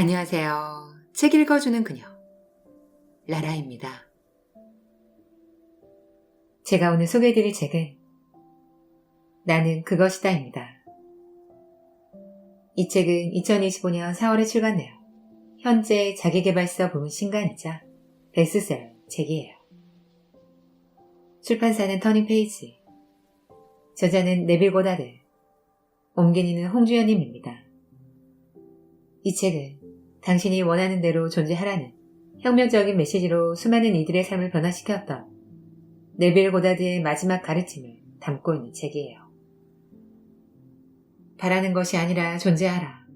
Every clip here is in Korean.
안녕하세요. 책 읽어주는 그녀, 라라입니다. 제가 오늘 소개해드릴 책은 나는 그것이다입니다. 이 책은 2025년 4월에 출간되어 현재 자기계발서 부문 신간이자 베스트셀러 책이에요. 출판사는 터닝페이지, 저자는 네빌 고다드, 옮기니는 홍주연님입니다. 이 책은 당신이 원하는 대로 존재하라는 혁명적인 메시지로 수많은 이들의 삶을 변화시켰던 네빌 고다드의 마지막 가르침을 담고 있는 책이에요. 바라는 것이 아니라 존재하라.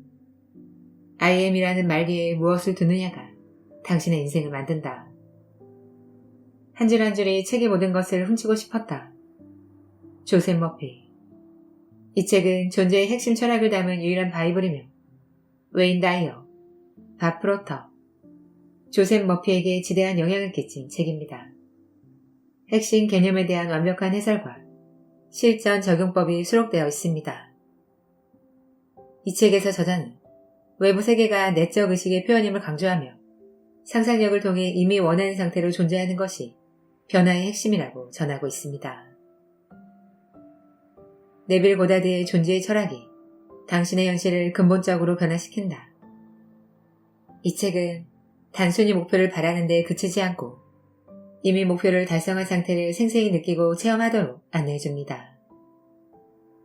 I am이라는 말 뒤에 무엇을 두느냐가 당신의 인생을 만든다. 한 줄 한 줄이 책의 모든 것을 훔치고 싶었다. 조셉 머피. 이 책은 존재의 핵심 철학을 담은 유일한 바이블이며 웨인 다이어, 밥 프로터, 조셉 머피에게 지대한 영향을 끼친 책입니다. 핵심 개념에 대한 완벽한 해설과 실전 적용법이 수록되어 있습니다. 이 책에서 저자는 외부 세계가 내적 의식의 표현임을 강조하며 상상력을 통해 이미 원하는 상태로 존재하는 것이 변화의 핵심이라고 전하고 있습니다. 네빌 고다드의 존재의 철학이 당신의 현실을 근본적으로 변화시킨다. 이 책은 단순히 목표를 바라는 데 그치지 않고 이미 목표를 달성한 상태를 생생히 느끼고 체험하도록 안내해줍니다.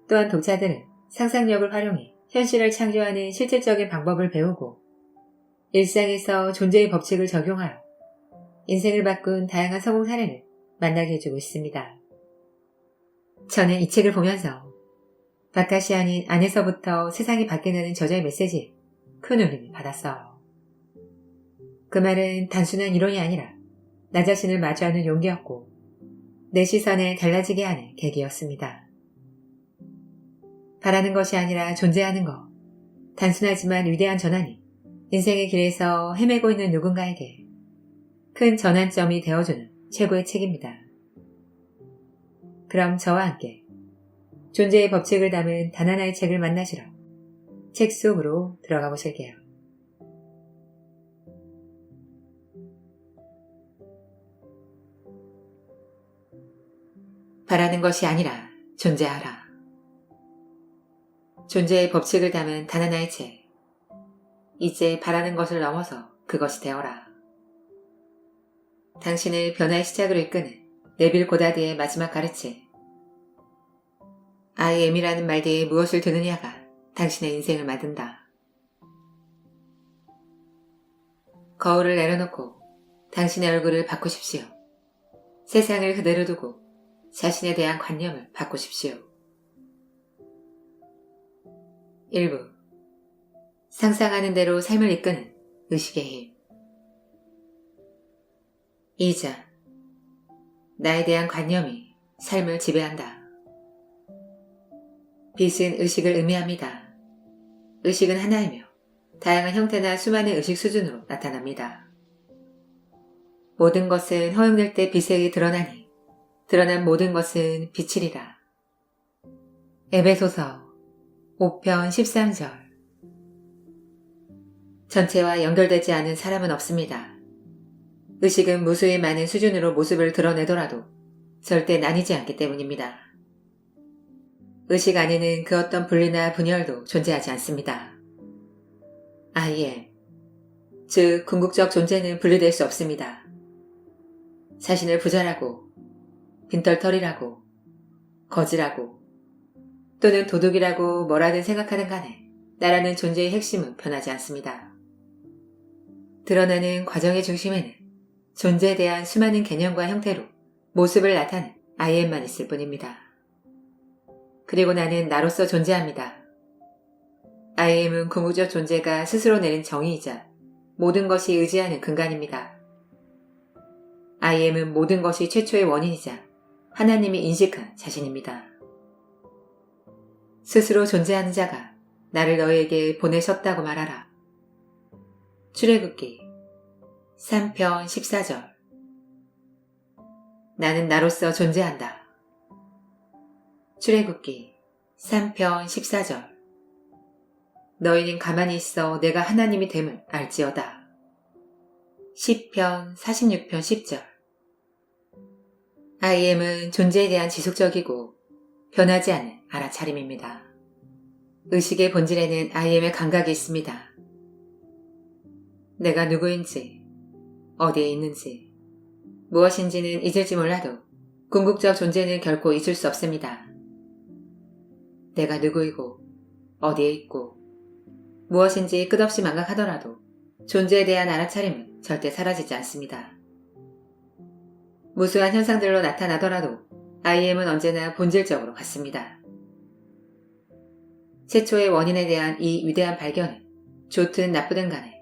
또한 독자들은 상상력을 활용해 현실을 창조하는 실질적인 방법을 배우고 일상에서 존재의 법칙을 적용하여 인생을 바꾼 다양한 성공 사례를 만나게 해주고 있습니다. 저는 이 책을 보면서 바깥이 아닌 안에서부터 세상이 바뀌는 저자의 메시지에 큰 울림을 받았어요. 그 말은 단순한 이론이 아니라 나 자신을 마주하는 용기였고 내 시선을 달라지게 하는 계기였습니다. 바라는 것이 아니라 존재하는 것, 단순하지만 위대한 전환이 인생의 길에서 헤매고 있는 누군가에게 큰 전환점이 되어주는 최고의 책입니다. 그럼 저와 함께 존재의 법칙을 담은 단 하나의 책을 만나시러 책 속으로 들어가 보실게요. 바라는 것이 아니라 존재하라. 존재의 법칙을 담은 단 하나의 책. 이제 바라는 것을 넘어서 그것이 되어라. 당신을 변화의 시작으로 이끄는 네빌 고다드의 마지막 가르침. I am이라는 말 뒤에 무엇을 두느냐가 당신의 인생을 만든다. 거울을 내려놓고 당신의 얼굴을 바꾸십시오. 세상을 그대로 두고 자신에 대한 관념을 바꾸십시오. 1부. 상상하는 대로 삶을 이끄는 의식의 힘. 2장. 나에 대한 관념이 삶을 지배한다. 빛은 의식을 의미합니다. 의식은 하나이며 다양한 형태나 수많은 의식 수준으로 나타납니다. 모든 것은 허용될 때 빛에 드러나니 드러난 모든 것은 빛이리라. 에베소서 5편 13절. 전체와 연결되지 않은 사람은 없습니다. 의식은 무수히 많은 수준으로 모습을 드러내더라도 절대 나뉘지 않기 때문입니다. 의식 안에는 그 어떤 분리나 분열도 존재하지 않습니다. I am, 즉 궁극적 존재는 분리될 수 없습니다. 자신을 부자라고, 빈털터리라고, 거지라고, 또는 도둑이라고 뭐라든 생각하는 간에 나라는 존재의 핵심은 변하지 않습니다. 드러나는 과정의 중심에는 존재에 대한 수많은 개념과 형태로 모습을 나타낸 I am만 있을 뿐입니다. 그리고 나는 나로서 존재합니다. I am은 궁극적 존재가 스스로 내린 정의이자 모든 것이 의지하는 근간입니다. I am은 모든 것이 최초의 원인이자 하나님이 인식한 자신입니다. 스스로 존재하는 자가 나를 너희에게 보내셨다고 말하라. 출애굽기 3편 14절. 나는 나로서 존재한다. 출애굽기 3편 14절. 너희는 가만히 있어 내가 하나님이 됨을 알지어다. 시편 46편 10절. IM은 존재에 대한 지속적이고 변하지 않는 알아차림입니다. 의식의 본질에는 IM의 감각이 있습니다. 내가 누구인지, 어디에 있는지, 무엇인지는 잊을지 몰라도 궁극적 존재는 결코 잊을 수 없습니다. 내가 누구이고, 어디에 있고, 무엇인지 끝없이 망각하더라도 존재에 대한 알아차림은 절대 사라지지 않습니다. 무수한 현상들로 나타나더라도 IM은 언제나 본질적으로 같습니다. 최초의 원인에 대한 이 위대한 발견은 좋든 나쁘든 간에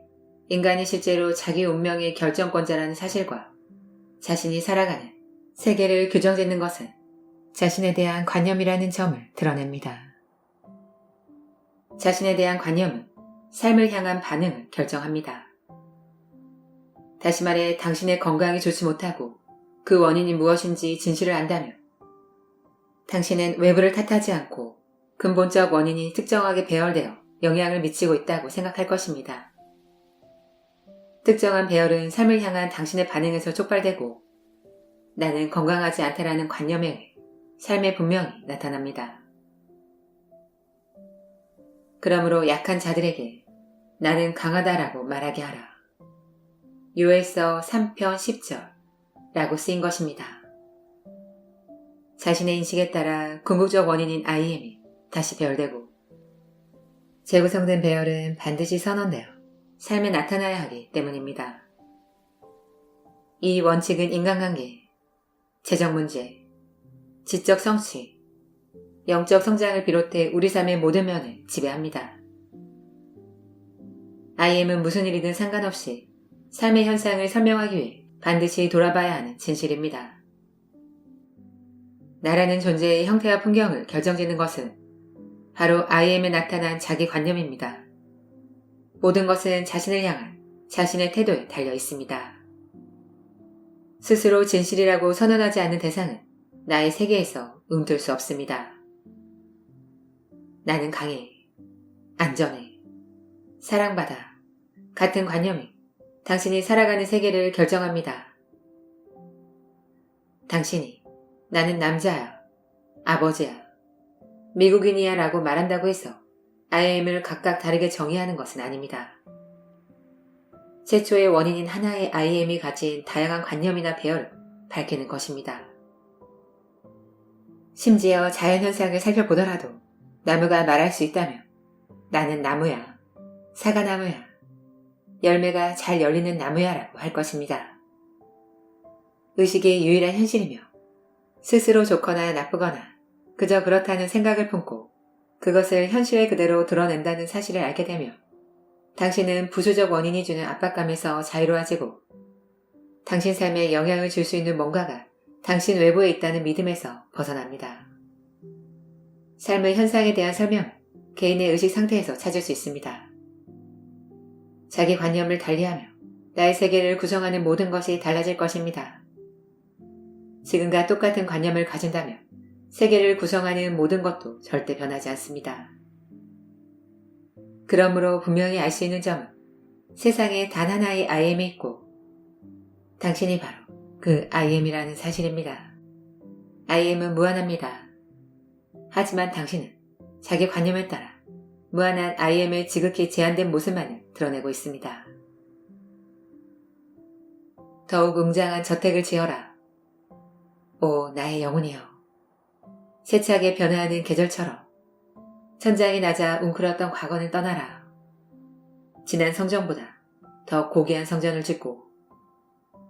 인간이 실제로 자기 운명의 결정권자라는 사실과 자신이 살아가는 세계를 규정짓는 것은 자신에 대한 관념이라는 점을 드러냅니다. 자신에 대한 관념은 삶을 향한 반응을 결정합니다. 다시 말해 당신의 건강이 좋지 못하고 그 원인이 무엇인지 진실을 안다면 당신은 외부를 탓하지 않고 근본적 원인이 특정하게 배열되어 영향을 미치고 있다고 생각할 것입니다. 특정한 배열은 삶을 향한 당신의 반응에서 촉발되고 나는 건강하지 않다라는 관념에 의해 삶에 분명히 나타납니다. 그러므로 약한 자들에게 나는 강하다라고 말하게 하라. 요엘서 3편 10절 라고 쓰인 것입니다. 자신의 인식에 따라 궁극적 원인인 IM이 다시 배열되고 재구성된 배열은 반드시 선언되어 삶에 나타나야 하기 때문입니다. 이 원칙은 인간관계, 재정 문제, 지적 성취, 영적 성장을 비롯해 우리 삶의 모든 면을 지배합니다. IM은 무슨 일이든 상관없이 삶의 현상을 설명하기 위해 반드시 돌아봐야 하는 진실입니다. 나라는 존재의 형태와 풍경을 결정짓는 것은 바로 IM에 나타난 자기 관념입니다. 모든 것은 자신을 향한 자신의 태도에 달려 있습니다. 스스로 진실이라고 선언하지 않는 대상은 나의 세계에서 움들 수 없습니다. 나는 강해, 안전해, 사랑받아 같은 관념이 당신이 살아가는 세계를 결정합니다. 당신이 나는 남자야, 아버지야, 미국인이야 라고 말한다고 해서 IM을 각각 다르게 정의하는 것은 아닙니다. 최초의 원인인 하나의 IM이 가진 다양한 관념이나 배열을 밝히는 것입니다. 심지어 자연현상을 살펴보더라도 나무가 말할 수 있다면 나는 나무야, 사과나무야, 열매가 잘 열리는 나무야 라고 할 것입니다. 의식이 유일한 현실이며 스스로 좋거나 나쁘거나 그저 그렇다는 생각을 품고 그것을 현실의 그대로 드러낸다는 사실을 알게 되며 당신은 부수적 원인이 주는 압박감에서 자유로워지고 당신 삶에 영향을 줄 수 있는 뭔가가 당신 외부에 있다는 믿음에서 벗어납니다. 삶의 현상에 대한 설명은 개인의 의식 상태에서 찾을 수 있습니다. 자기 관념을 달리하며 나의 세계를 구성하는 모든 것이 달라질 것입니다. 지금과 똑같은 관념을 가진다면 세계를 구성하는 모든 것도 절대 변하지 않습니다. 그러므로 분명히 알 수 있는 점은 세상에 단 하나의 IM이 있고 당신이 바로 그 IM이라는 사실입니다. IM은 무한합니다. 하지만 당신은 자기 관념에 따라 무한한 IM의 지극히 제한된 모습만을 드러내고 있습니다. 더욱 웅장한 저택을 지어라. 오 나의 영혼이여. 세차게 변화하는 계절처럼 천장이 낮아 웅크렸던 과거는 떠나라. 지난 성전보다 더 고귀한 성전을 짓고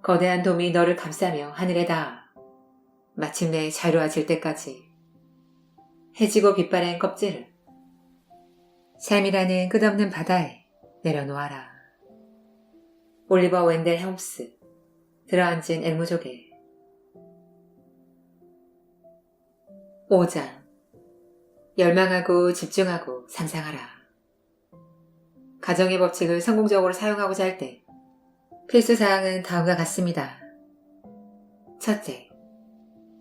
거대한 돔이 너를 감싸며 하늘에 닿아 마침내 자유로워질 때까지 해지고 빛바랜 껍질을 삶이라는 끝없는 바다에 내려놓아라. 올리버 웬델 헬ම්스 들어앉은 앵무족의 5장 열망하고 집중하고 상상하라. 가정의 법칙을 성공적으로 사용하고자 할 때 필수사항은 다음과 같습니다. 첫째,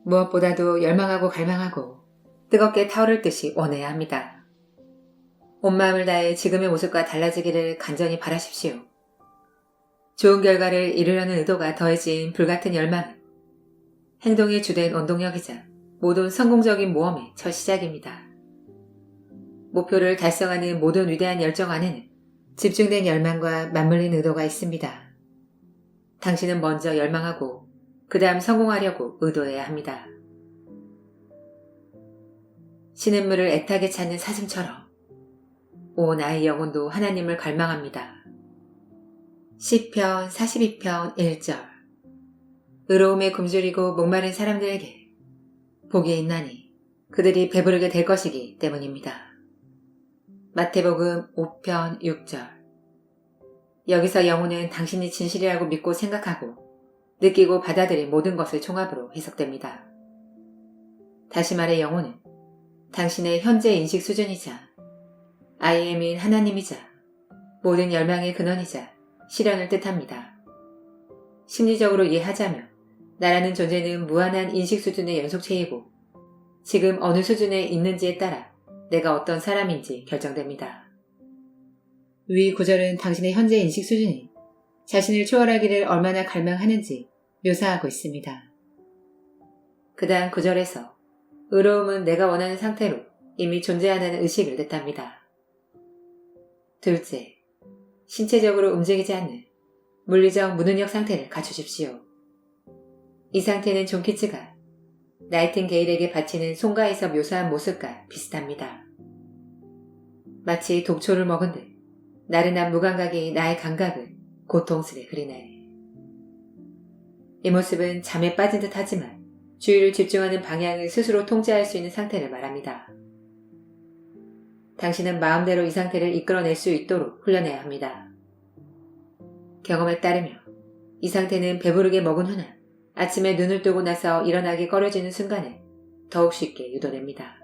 무엇보다도 열망하고 갈망하고 뜨겁게 타오를 듯이 원해야 합니다. 온 마음을 다해 지금의 모습과 달라지기를 간절히 바라십시오. 좋은 결과를 이루려는 의도가 더해진 불같은 열망은 행동의 주된 원동력이자 모든 성공적인 모험의 첫 시작입니다. 목표를 달성하는 모든 위대한 열정 안에는 집중된 열망과 맞물린 의도가 있습니다. 당신은 먼저 열망하고 그 다음 성공하려고 의도해야 합니다. 시냇물을 애타게 찾는 사슴처럼 오 나의 영혼도 하나님을 갈망합니다. 시편 42편 1절. 의로움에 굶주리고 목마른 사람들에게 복이 있나니 그들이 배부르게 될 것이기 때문입니다. 마태복음 5편 6절. 여기서 영혼은 당신이 진실이라고 믿고 생각하고 느끼고 받아들인 모든 것을 종합으로 해석됩니다. 다시 말해 영혼은 당신의 현재 인식 수준이자 I am인 하나님이자 모든 열망의 근원이자 실현을 뜻합니다. 심리적으로 이해하자면 나라는 존재는 무한한 인식 수준의 연속체이고 지금 어느 수준에 있는지에 따라 내가 어떤 사람인지 결정됩니다. 위 구절은 당신의 현재 인식 수준이 자신을 초월하기를 얼마나 갈망하는지 묘사하고 있습니다. 그 다음 구절에서 의로움은 내가 원하는 상태로 이미 존재하는 의식을 뜻합니다. 둘째, 신체적으로 움직이지 않는 물리적 무능력 상태를 갖추십시오. 이 상태는 존 키츠가 나이팅게일에게 바치는 송가에서 묘사한 모습과 비슷합니다. 마치 독초를 먹은 듯 나른한 무감각이 나의 감각을 고통스레 그리네. 이 모습은 잠에 빠진 듯 하지만 주의를 집중하는 방향을 스스로 통제할 수 있는 상태를 말합니다. 당신은 마음대로 이 상태를 이끌어낼 수 있도록 훈련해야 합니다. 경험에 따르며 이 상태는 배부르게 먹은 후나 아침에 눈을 뜨고 나서 일어나기 꺼려지는 순간에 더욱 쉽게 유도됩니다.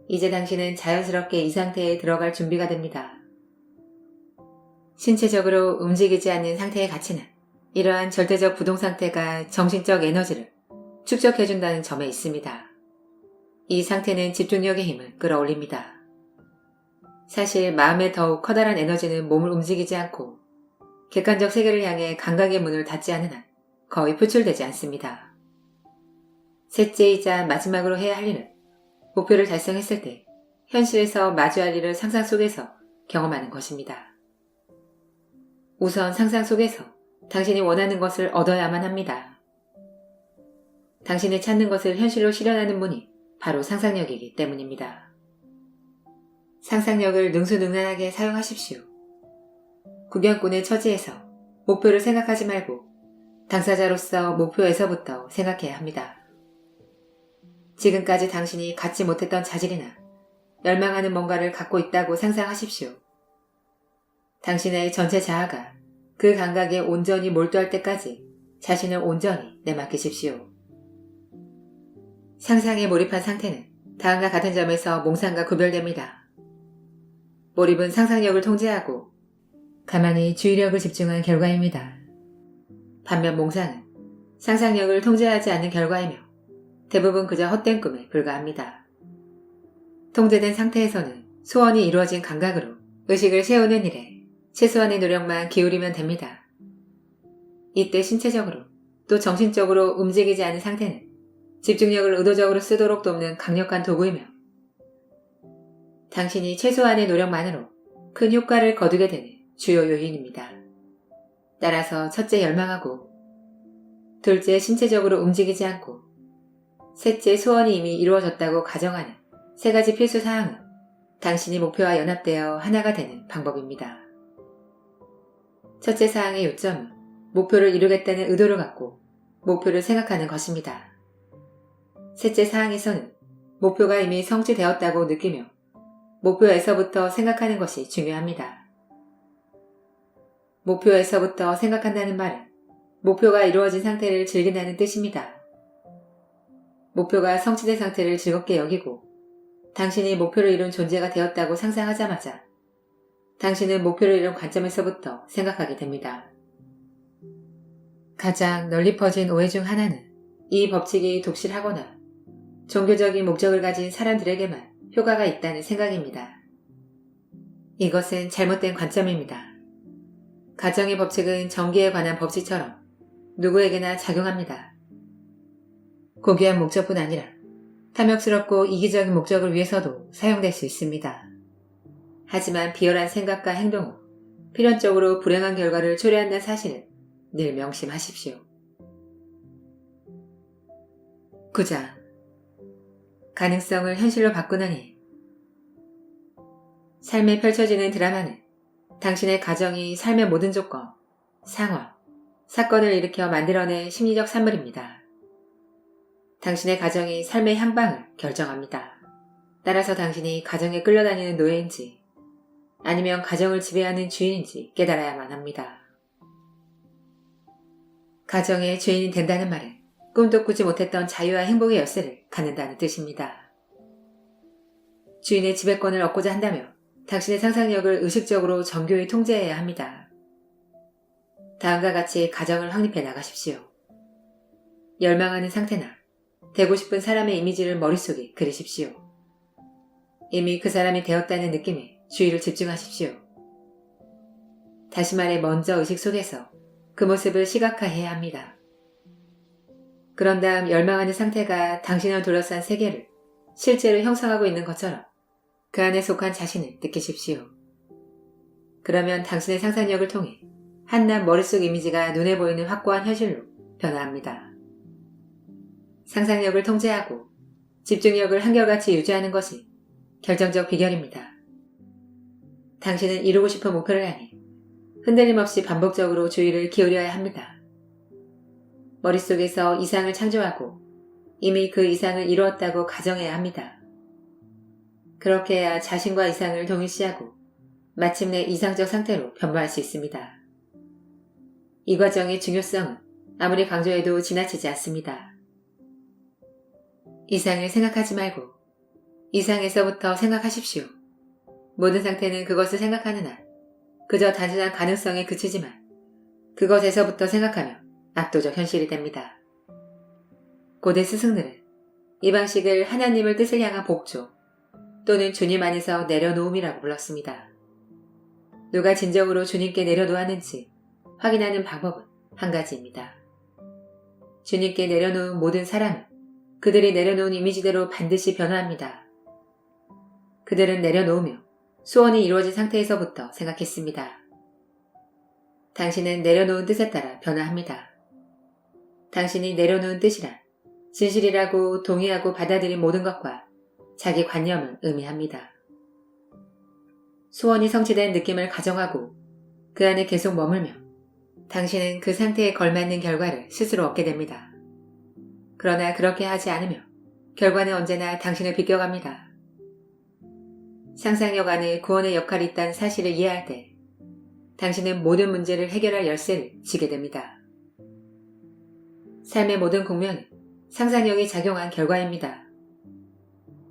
이제 당신은 자연스럽게 이 상태에 들어갈 준비가 됩니다. 신체적으로 움직이지 않는 상태의 가치는 이러한 절대적 부동 상태가 정신적 에너지를 축적해준다는 점에 있습니다. 이 상태는 집중력의 힘을 끌어올립니다. 사실 마음의 더욱 커다란 에너지는 몸을 움직이지 않고 객관적 세계를 향해 감각의 문을 닫지 않은 한 거의 표출되지 않습니다. 셋째이자 마지막으로 해야 할 일은 목표를 달성했을 때 현실에서 마주할 일을 상상 속에서 경험하는 것입니다. 우선 상상 속에서 당신이 원하는 것을 얻어야만 합니다. 당신이 찾는 것을 현실로 실현하는 문이 바로 상상력이기 때문입니다. 상상력을 능수능란하게 사용하십시오. 구경꾼의 처지에서 목표를 생각하지 말고 당사자로서 목표에서부터 생각해야 합니다. 지금까지 당신이 갖지 못했던 자질이나 열망하는 뭔가를 갖고 있다고 상상하십시오. 당신의 전체 자아가 그 감각에 온전히 몰두할 때까지 자신을 온전히 내맡기십시오. 상상에 몰입한 상태는 다음과 같은 점에서 몽상과 구별됩니다. 몰입은 상상력을 통제하고 가만히 주의력을 집중한 결과입니다. 반면 몽상은 상상력을 통제하지 않는 결과이며 대부분 그저 헛된 꿈에 불과합니다. 통제된 상태에서는 소원이 이루어진 감각으로 의식을 세우는 일에 최소한의 노력만 기울이면 됩니다. 이때 신체적으로 또 정신적으로 움직이지 않은 상태는 집중력을 의도적으로 쓰도록 돕는 강력한 도구이며 당신이 최소한의 노력만으로 큰 효과를 거두게 되는 주요 요인입니다. 따라서 첫째 열망하고 둘째 신체적으로 움직이지 않고 셋째 소원이 이미 이루어졌다고 가정하는 세 가지 필수 사항은 당신이 목표와 연합되어 하나가 되는 방법입니다. 첫째 사항의 요점은 목표를 이루겠다는 의도를 갖고 목표를 생각하는 것입니다. 셋째 사항에서는 목표가 이미 성취되었다고 느끼며 목표에서부터 생각하는 것이 중요합니다. 목표에서부터 생각한다는 말은 목표가 이루어진 상태를 즐긴다는 뜻입니다. 목표가 성취된 상태를 즐겁게 여기고 당신이 목표를 이룬 존재가 되었다고 상상하자마자 당신은 목표를 이룬 관점에서부터 생각하게 됩니다. 가장 널리 퍼진 오해 중 하나는 이 법칙이 독실하거나 종교적인 목적을 가진 사람들에게만 효과가 있다는 생각입니다. 이것은 잘못된 관점입니다. 가정의 법칙은 전기에 관한 법칙처럼 누구에게나 작용합니다. 고귀한 목적뿐 아니라 탐욕스럽고 이기적인 목적을 위해서도 사용될 수 있습니다. 하지만 비열한 생각과 행동은 필연적으로 불행한 결과를 초래한다는 사실을 늘 명심하십시오. 9장. 가능성을 현실로 바꾸는 일. 삶에 펼쳐지는 드라마는 당신의 가정이 삶의 모든 조건, 상황, 사건을 일으켜 만들어낸 심리적 산물입니다. 당신의 가정이 삶의 향방을 결정합니다. 따라서 당신이 가정에 끌려다니는 노예인지 아니면 가정을 지배하는 주인인지 깨달아야만 합니다. 가정의 주인이 된다는 말은 꿈도 꾸지 못했던 자유와 행복의 열쇠를 갖는다는 뜻입니다. 주인의 지배권을 얻고자 한다면 당신의 상상력을 의식적으로 정교히 통제해야 합니다. 다음과 같이 가정을 확립해 나가십시오. 열망하는 상태나 되고 싶은 사람의 이미지를 머릿속에 그리십시오. 이미 그 사람이 되었다는 느낌에 주의를 집중하십시오. 다시 말해 먼저 의식 속에서 그 모습을 시각화해야 합니다. 그런 다음 열망하는 상태가 당신을 둘러싼 세계를 실제로 형성하고 있는 것처럼 그 안에 속한 자신을 느끼십시오. 그러면 당신의 상상력을 통해 한낱 머릿속 이미지가 눈에 보이는 확고한 현실로 변화합니다. 상상력을 통제하고 집중력을 한결같이 유지하는 것이 결정적 비결입니다. 당신은 이루고 싶은 목표를 향해 흔들림 없이 반복적으로 주의를 기울여야 합니다. 머릿속에서 이상을 창조하고 이미 그 이상을 이루었다고 가정해야 합니다. 그렇게 해야 자신과 이상을 동일시하고 마침내 이상적 상태로 변모할 수 있습니다. 이 과정의 중요성은 아무리 강조해도 지나치지 않습니다. 이상을 생각하지 말고 이상에서부터 생각하십시오. 모든 상태는 그것을 생각하는 한 그저 단순한 가능성에 그치지만 그것에서부터 생각하면 압도적 현실이 됩니다. 고대 스승들은 이 방식을 하나님을 뜻을 향한 복조 또는 주님 안에서 내려놓음이라고 불렀습니다. 누가 진정으로 주님께 내려놓았는지 확인하는 방법은 한 가지입니다. 주님께 내려놓은 모든 사람은 그들이 내려놓은 이미지대로 반드시 변화합니다. 그들은 내려놓으며 소원이 이루어진 상태에서부터 생각했습니다. 당신은 내려놓은 뜻에 따라 변화합니다. 당신이 내려놓은 뜻이란 진실이라고 동의하고 받아들인 모든 것과 자기 관념을 의미합니다. 소원이 성취된 느낌을 가정하고 그 안에 계속 머물며 당신은 그 상태에 걸맞는 결과를 스스로 얻게 됩니다. 그러나 그렇게 하지 않으며 결과는 언제나 당신을 비껴갑니다. 상상력 안에 구원의 역할이 있다는 사실을 이해할 때 당신은 모든 문제를 해결할 열쇠를 쥐게 됩니다. 삶의 모든 국면은 상상력이 작용한 결과입니다.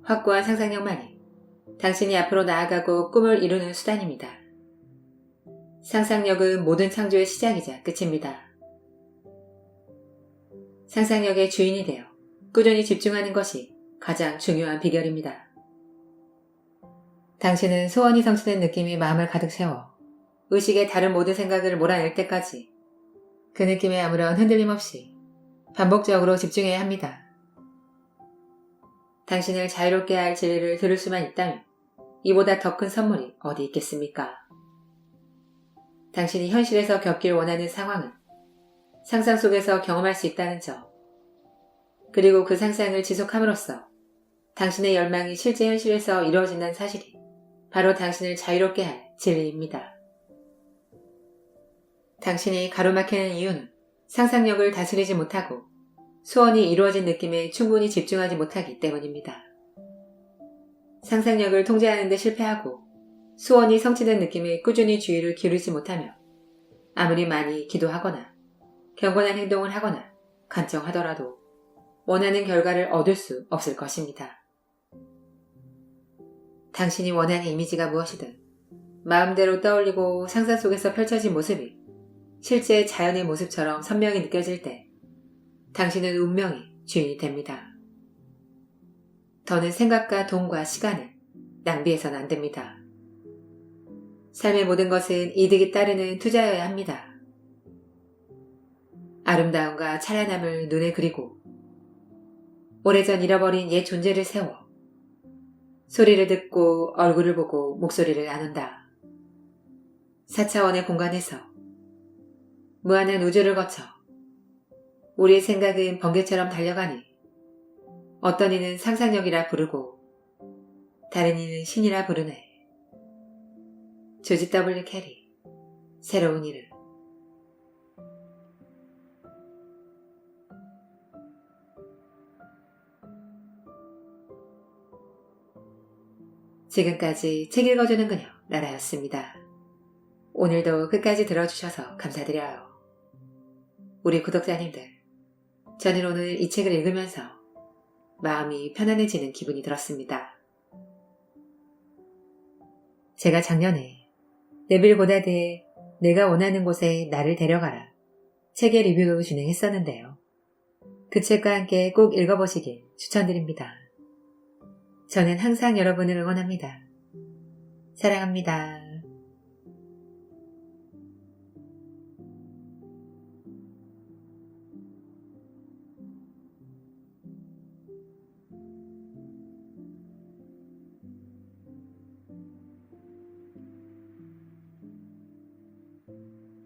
확고한 상상력만이 당신이 앞으로 나아가고 꿈을 이루는 수단입니다. 상상력은 모든 창조의 시작이자 끝입니다. 상상력의 주인이 되어 꾸준히 집중하는 것이 가장 중요한 비결입니다. 당신은 소원이 성취된 느낌이 마음을 가득 채워 의식의 다른 모든 생각을 몰아낼 때까지 그 느낌에 아무런 흔들림 없이 반복적으로 집중해야 합니다. 당신을 자유롭게 할 진리를 들을 수만 있다면 이보다 더 큰 선물이 어디 있겠습니까? 당신이 현실에서 겪길 원하는 상황은 상상 속에서 경험할 수 있다는 점, 그리고 그 상상을 지속함으로써 당신의 열망이 실제 현실에서 이루어진다는 사실이 바로 당신을 자유롭게 할 진리입니다. 당신이 가로막히는 이유는 상상력을 다스리지 못하고 소원이 이루어진 느낌에 충분히 집중하지 못하기 때문입니다. 상상력을 통제하는 데 실패하고 소원이 성취된 느낌에 꾸준히 주의를 기울이지 못하며 아무리 많이 기도하거나 경건한 행동을 하거나 간청하더라도 원하는 결과를 얻을 수 없을 것입니다. 당신이 원하는 이미지가 무엇이든 마음대로 떠올리고 상상 속에서 펼쳐진 모습이 실제 자연의 모습처럼 선명히 느껴질 때 당신은 운명의 주인이 됩니다. 더는 생각과 돈과 시간을 낭비해서는 안 됩니다. 삶의 모든 것은 이득이 따르는 투자여야 합니다. 아름다움과 찬란함을 눈에 그리고 오래전 잃어버린 옛 존재를 세워 소리를 듣고 얼굴을 보고 목소리를 나눈다. 4차원의 공간에서 무한한 우주를 거쳐 우리의 생각은 번개처럼 달려가니 어떤 이는 상상력이라 부르고 다른 이는 신이라 부르네. 조지 W. 캐리. 새로운 이름. 지금까지 책 읽어주는 그녀 라라였습니다. 오늘도 끝까지 들어주셔서 감사드려요. 우리 구독자님들, 저는 오늘 이 책을 읽으면서 마음이 편안해지는 기분이 들었습니다. 제가 작년에 네빌 고다드의 내가 원하는 곳에 나를 데려가라 책의 리뷰도 진행했었는데요. 그 책과 함께 꼭 읽어보시길 추천드립니다. 저는 항상 여러분을 응원합니다. 사랑합니다.